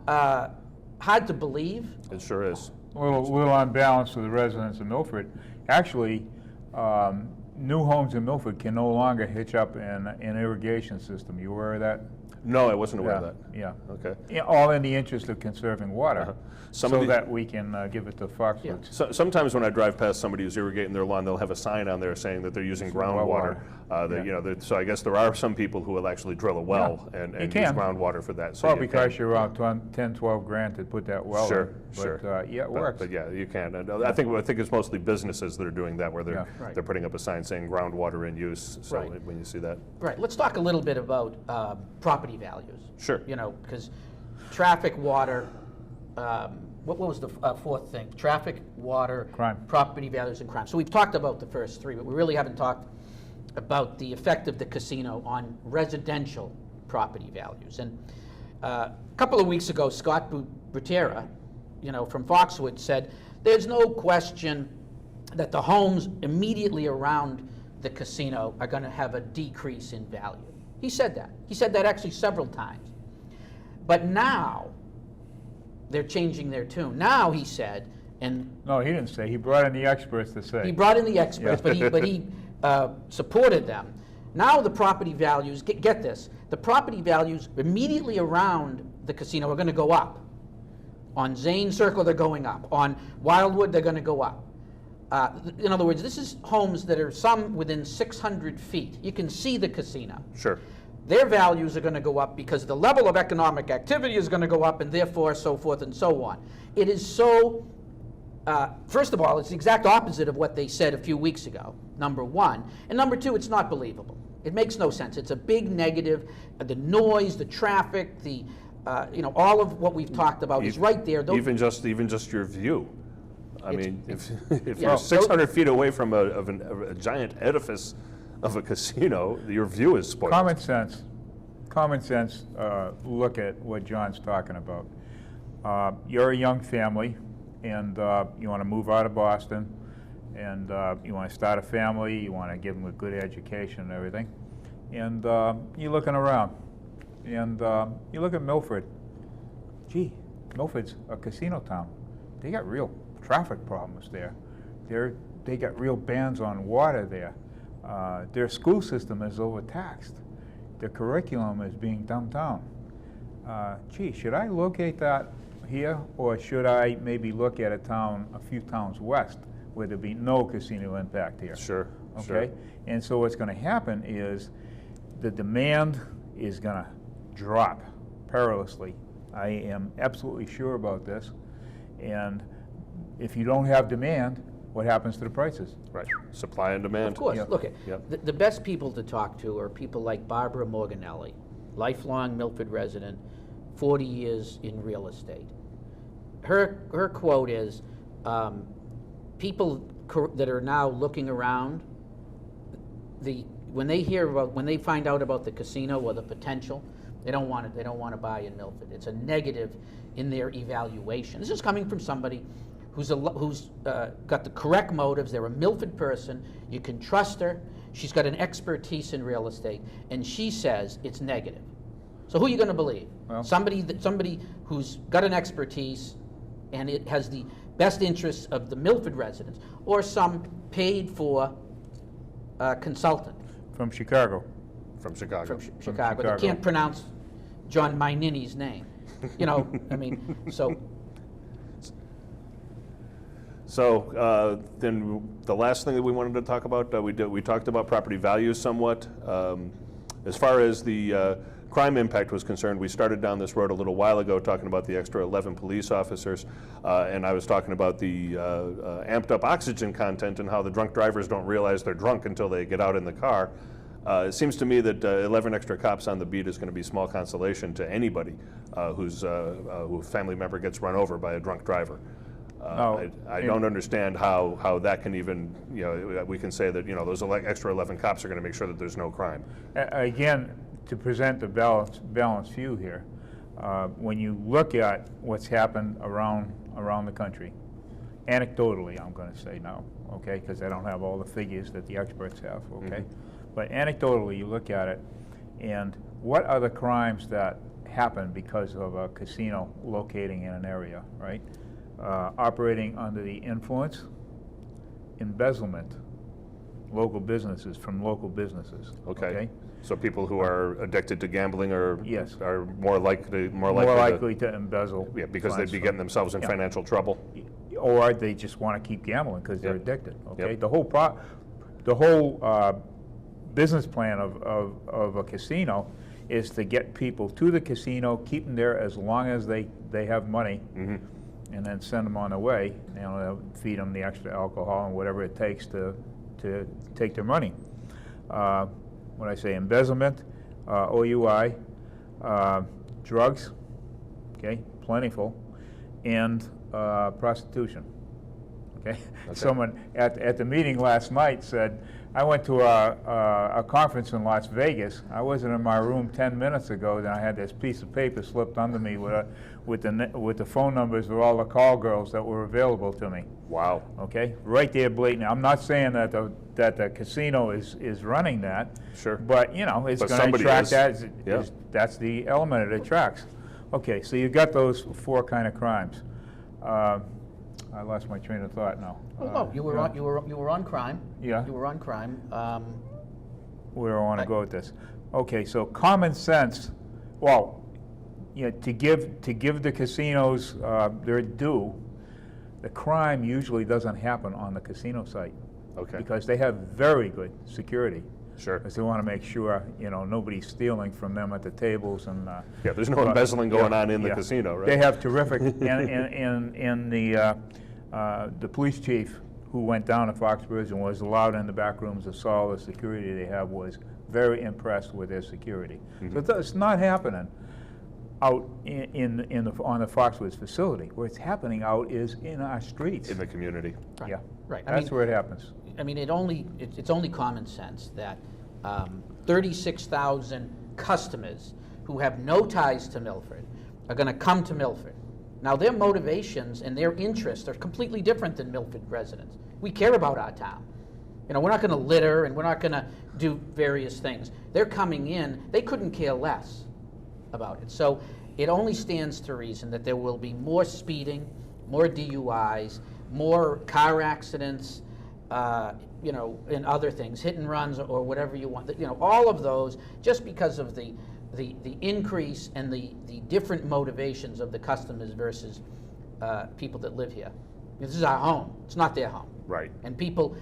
hard to believe? It sure is. A little unbalanced for the residents of Milford. Actually, new homes in Milford can no longer hitch up an irrigation system. You aware of that? No, I wasn't aware of that. Yeah. Okay. Yeah, all in the interest of conserving water, Uh-huh. so that we can give it to foxwoods. Yeah. So, sometimes when I drive past somebody who's irrigating their lawn, they'll have a sign on there saying that they're using groundwater. Yeah. So I guess there are some people who will actually drill a well and use can. groundwater for that. So Probably you can. cost you around 10, 12 grand to put that well Sure, in. But, sure. yeah, it But- works. But yeah, you can. And I think it's mostly businesses that are doing that, where they're Yeah. Right. they're putting up a sign saying groundwater in use. So Right. when you see that, Right, let's talk a little bit about property values. Sure. You know, because traffic, water, what was the fourth thing? Traffic, water, Crime. property values, and crime. So we've talked about the first three, but we really haven't talked about the effect of the casino on residential property values. And a couple of weeks ago, Scott Butera, from Foxwood, said there's no question that the homes immediately around the casino are going to have a decrease in value. He said that. He said that actually several times. But now they're changing their tune. Now he said, and No, he didn't say. He brought in the experts to say. he brought in the experts, but he supported them. Now the property values, get this, the property values immediately around the casino are going to go up. On Zane Circle, they're going up. On Wildwood, they're going to go up. In other words, this is homes that are some within 600 feet. You can see the casino. sure. Their values are going to go up because the level of economic activity is going to go up, and therefore so forth and so on. It is so, first of all, it's the exact opposite of what they said a few weeks ago, number one. And number two, it's not believable. It makes no sense. It's a big negative. The noise, the traffic, all of what we've talked about is right there. Even just your view. I It's- mean, if Yeah. you're 600 feet away from a giant edifice of a casino, your view is spoiled. Common sense. Look at what John's talking about. You're a young family, and you want to move out of Boston, and you want to start a family. You want to give them a good education and everything. And you're looking around, and you look at Milford. Gee, Milford's a casino town. They got real traffic problems there. They got real bans on water there. Their school system is overtaxed. Their curriculum is being dumbed down. Gee, should I locate that here, or should I maybe look at a few towns west, where there'd be no casino impact here? Sure. Okay? Sure. And so what's going to happen is the demand is going to drop perilously. I am absolutely sure about this. And if you don't have demand, what happens to the prices? Right. Supply and demand. Of course, Yeah. look, Yep. the best people to talk to are people like Barbara Morganelli, lifelong Milford resident, 40 years in real estate. Her quote is, people that are now looking around, when they find out about the casino or the potential, they don't want to buy in Milford. It's a negative in their evaluation. This is coming from somebody who's got the correct motives. They're a Milford person. You can trust her. She's got an expertise in real estate, and she says it's negative. So who are you going to believe? Well, Somebody who's got an expertise, and it has the best interests of the Milford residents, or some paid-for consultant From Chicago. From Chicago. from Chicago that Chicago. can't pronounce John Mainini's name. So then the last thing that we wanted to talk about, we talked about property values somewhat. As far as the crime impact was concerned, we started down this road a little while ago talking about the extra 11 police officers, and I was talking about the amped up oxygen content and how the drunk drivers don't realize they're drunk until they get out in the car. It seems to me that 11 extra cops on the beat is going to be small consolation to anybody whose family member gets run over by a drunk driver. I don't understand how that can even, we can say that, those extra 11 cops are going to make sure that there's no crime. Again, to present the balanced view here, when you look at what's happened around the country, anecdotally, I'm going to say now, okay, because I don't have all the figures that the experts have, okay? Mm-hmm. But anecdotally, you look at it, and what are the crimes that happen because of a casino locating in an area, right? Operating under the influence, embezzlement, local businesses, from local businesses. Okay. So people who are addicted to gambling are Yes. are more likely to embezzle. yeah, because they'd funds be from- getting themselves in yeah. financial trouble. Or they just want to keep gambling because they're Yep. addicted. Okay, Yep. the whole business plan of a casino is to get people to the casino, keep them there as long as they have money, Mm-hmm. and then send them on their way. You know, feed them the extra alcohol and whatever it takes to take their money. What I say, embezzlement, OUI, drugs, okay, plentiful, and prostitution. Okay? Someone at the meeting last night said, I went to a conference in Las Vegas. I wasn't in my room 10 minutes ago, then I had this piece of paper slipped under me with the phone numbers of all the call girls that were available to me. Wow. Okay, right there, blatant. I'm not saying that the casino is running that. Sure. But you know, it's But going to somebody attract is. that. Yeah. That's the element it attracts. Okay, so you've got those 4 kind of crimes. I lost my train of thought now. You were on crime. Yeah. You were on crime. Where do I want to go with this? Okay, so common sense. Well, you know, to give the casinos their due, the crime usually doesn't happen on the casino site. Okay. Because they have very good security. Sure. Because they want to make sure, you know, nobody's stealing from them at the tables and. Yeah, there's no embezzling going on in the yeah. casino, right? They have terrific, and the police chief who went down to Foxbridge and was allowed in the back rooms and saw all the security they have was very impressed with their security. Mm-hmm. So it's not happening out on the Foxwoods facility. Where it's happening out is in our streets. In the community. Right. Yeah, Right. That's where it happens. I mean, it's only common sense that 36,000 customers who have no ties to Milford are going to come to Milford. Now, their motivations and their interests are completely different than Milford residents. We care about our town. You know, we're not going to litter and we're not going to do various things. They're coming in, they couldn't care less about it. So it only stands to reason that there will be more speeding, more DUIs, more car accidents, you know, and other things, hit and runs or whatever you want. You know, all of those just because of the increase and the different motivations of the customers versus people that live here. This is our home. It's not their home. Right. And people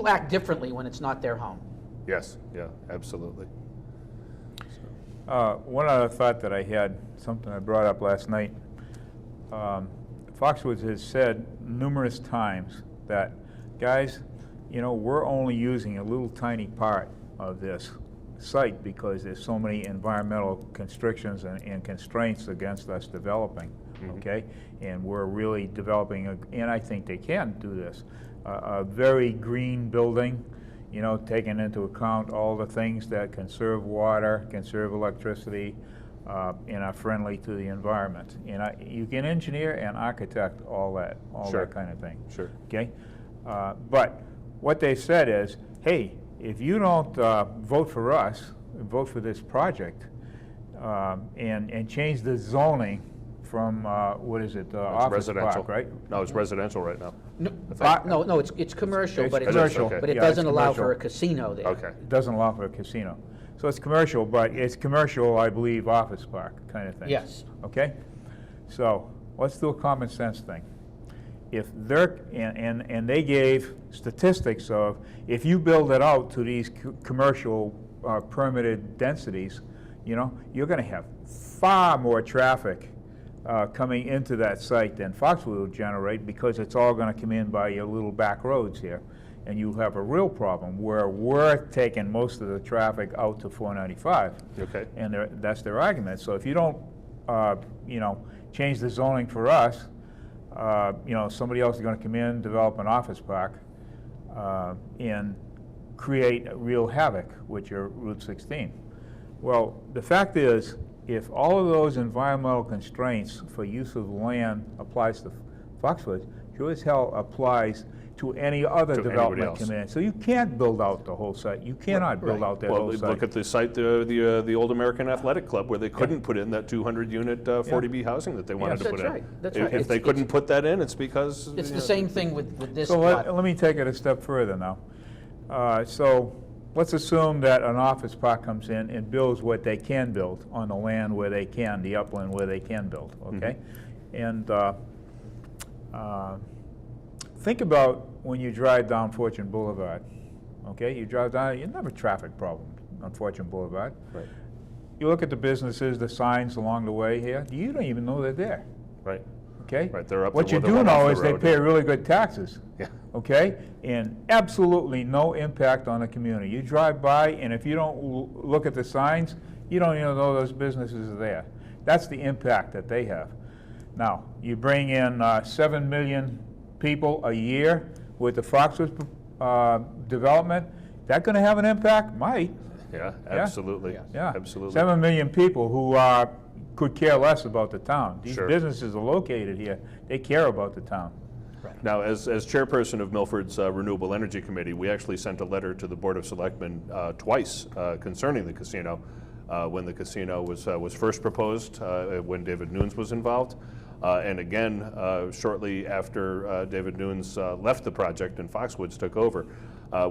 act differently when it's not their home. Yes. Yeah, absolutely. One other thought that I had, something I brought up last night. Foxwoods has said numerous times that, guys, you know, we're only using a little tiny part of this site because there's so many environmental constrictions and constraints against us developing, okay? And we're really developing, and I think they can do this, a very green building, you know, taking into account all the things that conserve water, conserve electricity, and are friendly to the environment. And you can engineer and architect all that Sure. kind of thing. Sure. Okay? But what they said is, hey, if you don't vote for us, vote for this project, and change the zoning from, what is it, office residential. park, right? No, it's residential right now. No, it's commercial, It's but commercial. okay. but it Yeah, it's doesn't allow commercial. for a casino there. Okay. It doesn't allow for a casino. So it's commercial, but it's commercial, I believe, office park kind of thing. Yes. Okay? So let's do a common sense thing. If they're, and they gave statistics of, if you build it out to these commercial permitted densities, you know, you're going to have far more traffic coming into that site than Foxwood will generate, because it's all going to come in by your little back roads here. And you have a real problem where we're taking most of the traffic out to 495. Okay. And that's their argument. So if you don't, you know, change the zoning for us, you know, somebody else is going to come in, develop an office park, and create real havoc with your Route 16. Well, the fact is, if all of those environmental constraints for use of land applies to Foxwoods, sure as hell applies to any other To development anybody else. coming in. So you can't build out the whole site. You cannot build out that Well, whole site. look at the site, the Old American Athletic Club, where they couldn't put in that 200-unit 40B housing that they wanted to That's put in. right, that's If- right. If they It's- couldn't put that in, it's because... It's you the know, same thing with this So plot. let me take it a step further now. So let's assume that an office park comes in and builds what they can build on the land where they can, the upland where they can build, okay? And think about when you drive down Fortune Boulevard, okay? You drive down, you never traffic problem on Fortune Boulevard. Right. You look at the businesses, the signs along the way here, you don't even know they're there, Right. okay? Right, they're up What to- you they're do right off know the is they road, pay yeah. really good taxes. Yeah. Okay? And absolutely no impact on the community. You drive by, and if you don't look at the signs, you don't even know those businesses are there. That's the impact that they have. Now, you bring in 7 million people a year with the Foxwoods development, that going to have an impact? Might. Yeah, absolutely. Yeah. Absolutely. 7 million people who could care less about the town. These Sure. businesses are located here. They care about the town. Now, as chairperson of Milford's Renewable Energy Committee, we actually sent a letter to the Board of Selectmen twice concerning the casino. When the casino was first proposed, when David Nunes was involved, and again shortly after David Nunes left the project and Foxwoods took over.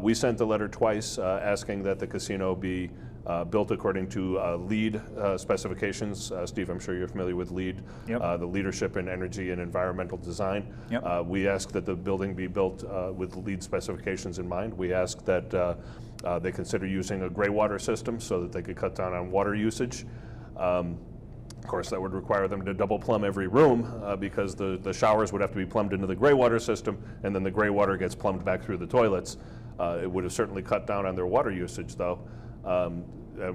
We sent a letter twice asking that the casino be built according to LEED specifications. Steve, I'm sure you're familiar with LEED, Yep. the Leadership in Energy and Environmental Design. Yep. We ask that the building be built with LEED specifications in mind. We ask that they consider using a gray water system so that they could cut down on water usage. Of course, that would require them to double plumb every room because the showers would have to be plumbed into the gray water system, and then the gray water gets plumbed back through the toilets. It would have certainly cut down on their water usage, though.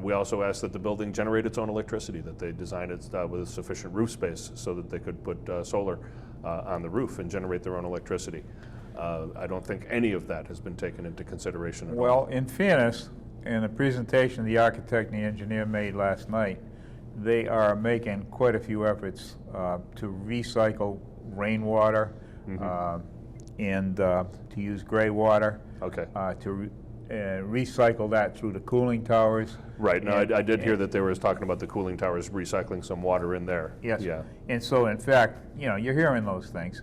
We also asked that the building generate its own electricity, that they design it with sufficient roof space so that they could put solar on the roof and generate their own electricity. I don't think any of that has been taken into consideration at all. Well, in fairness, in the presentation the architect and the engineer made last night, they are making quite a few efforts to recycle rainwater and to use gray water. Okay. To recycle that through the cooling towers. Right. No, I did hear that they were talking about the cooling towers recycling some water in there. Yes. Yeah. And so, in fact, you're hearing those things,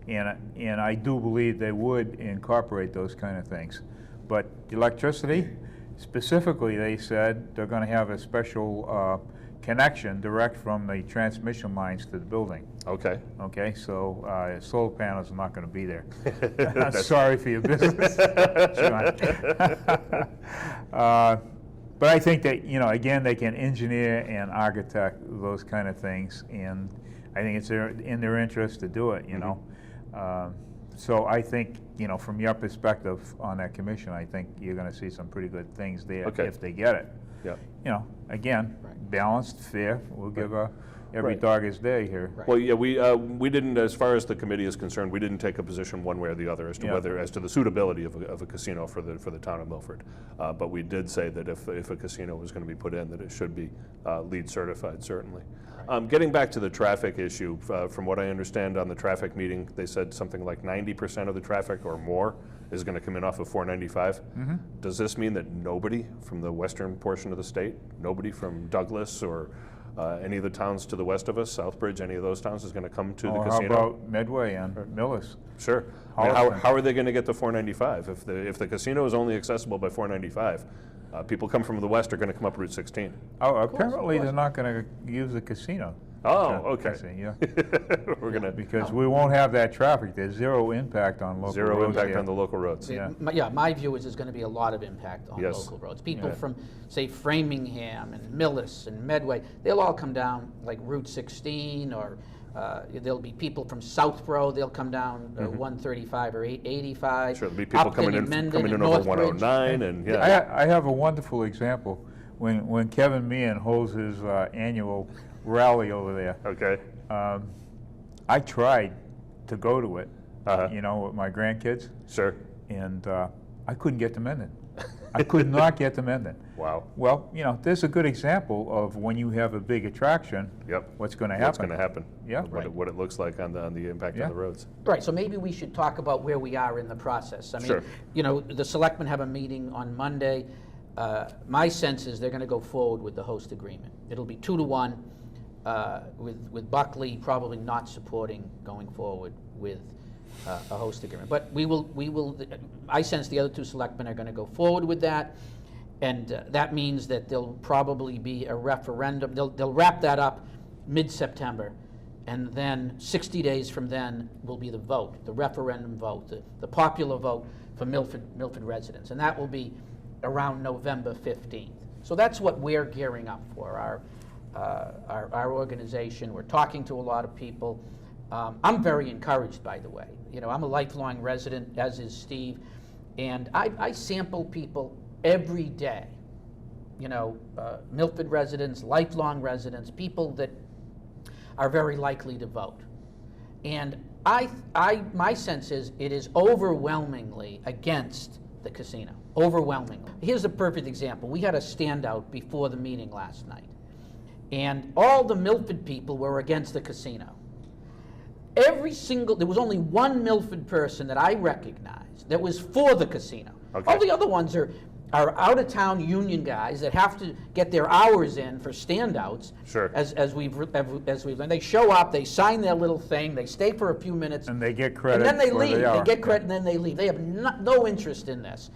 and I do believe they would incorporate those kind of things. But the electricity, specifically, they said they're going to have a special connection direct from the transmission lines to the building. Okay. Okay, so solar panels are not going to be there. I'm sorry for your business, John. But I think that, again, they can engineer and architect those kind of things, and I think it's in their interest to do it, So I think, from your perspective on that commission, I think you're going to see some pretty good things there if they get it. Yeah. Again, balanced, fair. We'll give every Right. dog his day here. Well, yeah, we didn't, as far as the committee is concerned, we didn't take a position one way or the other as to the suitability of a casino for the town of Milford. But we did say that if a casino was going to be put in, that it should be LEED certified, certainly. Getting back to the traffic issue, from what I understand on the traffic meeting, they said something like 90% of the traffic or more is going to come in off of 495. Does this mean that nobody from the western portion of the state, nobody from Douglas or any of the towns to the west of us, Southbridge, any of those towns is going to come to the casino? How about Medway and Millis? Sure. I mean, how are they going to get to 495? If the casino is only accessible by 495, people come from the west are going to come up Route 16. Oh, apparently they're not going to use the casino. Oh, okay. Yeah. We're going to Because we won't have that traffic. There's zero impact on local zero roads impact here. on the local roads. Yeah. My view is there's going to be a lot of impact on Yes. local roads. People from, say, Framingham and Millis and Medway, they'll all come down like Route 16, or there'll be people from Southborough, they'll come down 135 or 85. Sure, there'll be people Upton coming and Mendon in and over Northbridge. 109, and I have a wonderful example. When Kevin Meehan holds his annual rally over there, Okay. I tried to go to it, Uh-huh. with my grandkids, Sure. and I couldn't get to Mendon. I could not get to Mendon. Wow. Well, there's a good example of when you have a big attraction, Yep. what's going to happen. What's going to happen? Yeah. What it looks like on the impact Yeah. on the roads. Right, so maybe we should talk about where we are in the process. I mean, Sure. the selectmen have a meeting on Monday. My sense is they're going to go forward with the host agreement. It'll be 2-1, with Buckley probably not supporting going forward with a host agreement. But we will, I sense the other two selectmen are going to go forward with that, and that means that there'll probably be a referendum. They'll wrap that up mid-September, and then 60 days from then will be the vote, the referendum vote, the popular vote for Milford residents, and that will be around November 15th. So that's what we're gearing up for, our organization. We're talking to a lot of people. I'm very encouraged, by the way. You know, I'm a lifelong resident, as is Steve, and I sample people every day. You know, Milford residents, lifelong residents, people that are very likely to vote. And my sense is it is overwhelmingly against the casino, overwhelmingly. Here's a perfect example. We had a standout before the meeting last night, and all the Milford people were against the casino. There was only one Milford person that I recognized that was for the casino. Okay. All the other ones are out-of-town union guys that have to get their hours in for standouts. Sure. As we've learned. They show up, they sign their little thing, they stay for a few minutes, And they get credit. and then they where leave. They are. get credit and then they leave. They have no interest in this.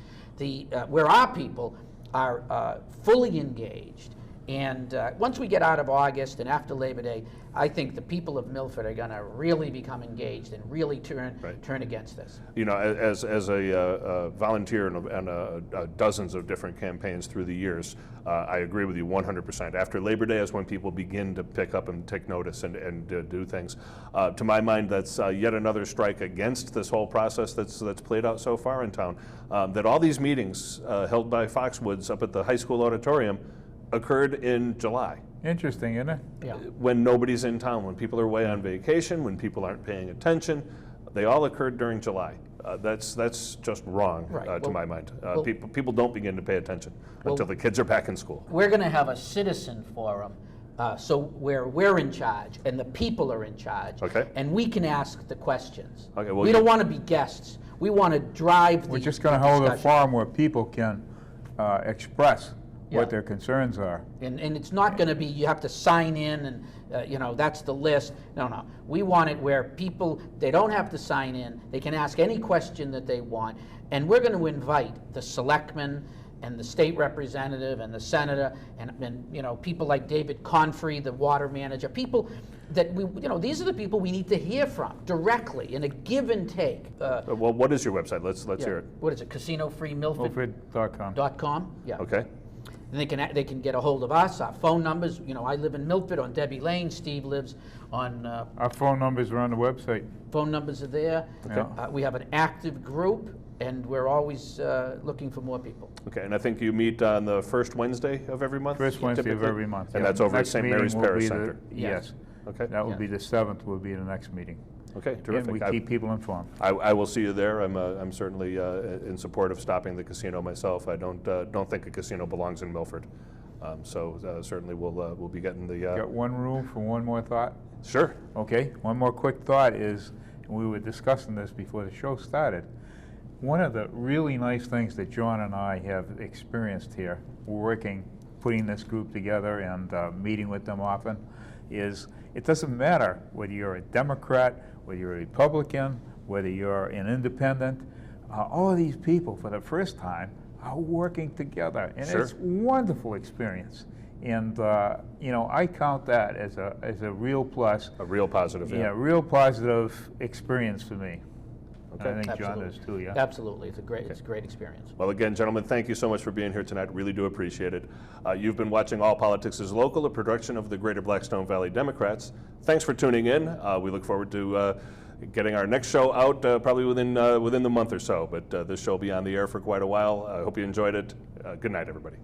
Where our people are fully engaged. And once we get out of August and after Labor Day, I think the people of Milford are going to really become engaged and really turn against this. You know, as a volunteer in dozens of different campaigns through the years, I agree with you 100%. After Labor Day is when people begin to pick up and take notice and do things. To my mind, that's yet another strike against this whole process that's played out so far in town. That all these meetings held by Foxwoods up at the high school auditorium occurred in July. Interesting, isn't it? Yeah. When nobody's in town, when people are away on vacation, when people aren't paying attention, they all occurred during July. That's just wrong, Right. to my mind. People don't begin to pay attention until the kids are back in school. We're going to have a citizen forum, so where we're in charge and the people are in charge, Okay. and we can ask the questions. Okay, well, we don't want to be guests. We want to drive We're the just going to hold a discussion. forum where people can express Yeah. what their concerns are. And it's not going to be, you have to sign in and, that's the list. No. We want it where people, they don't have to sign in. They can ask any question that they want. And we're going to invite the selectmen and the state representative and the senator and people like David Confrey, the water manager, people that these are the people we need to hear from directly in a give and take. Well, what is your website? Let's hear it. What is it? CasinoFreeMilford.com. Milford.com. Yeah. Okay. And they can get a hold of us. Our phone numbers. I live in Milford on Debbie Lane. Steve lives on. Our phone numbers are on the website. Phone numbers are there. Okay. We have an active group, and we're always looking for more people. Okay, and I think you meet on the first Wednesday of every month? First Wednesday of typically? every month. And yeah. that's over at Next St. meeting Mary's will Parish be Center? Yes. Okay. That will be the 7th, will be the next meeting. Okay, And terrific. we keep people informed. I will see you there. I'm certainly in support of stopping the casino myself. I don't think a casino belongs in Milford. So certainly we'll be getting the. Got one room for one more thought? Sure. Okay, one more quick thought is, and we were discussing this before the show started, one of the really nice things that John and I have experienced here, putting this group together and meeting with them often, is it doesn't matter whether you're a Democrat, whether you're a Republican, whether you're an independent, all of these people for the first time are working together, and Sure. it's a wonderful experience. And I count that as a real plus. A real positive. Yeah, real positive experience for me. Okay. I think John Absolutely. does too, yeah? Absolutely, it's a great experience. Well, again, gentlemen, thank you so much for being here tonight. Really do appreciate it. You've been watching All Politics is Local, a production of the Greater Blackstone Valley Democrats. Thanks for tuning in. We look forward to getting our next show out probably within the month or so. But this show will be on the air for quite a while. I hope you enjoyed it. Good night, everybody.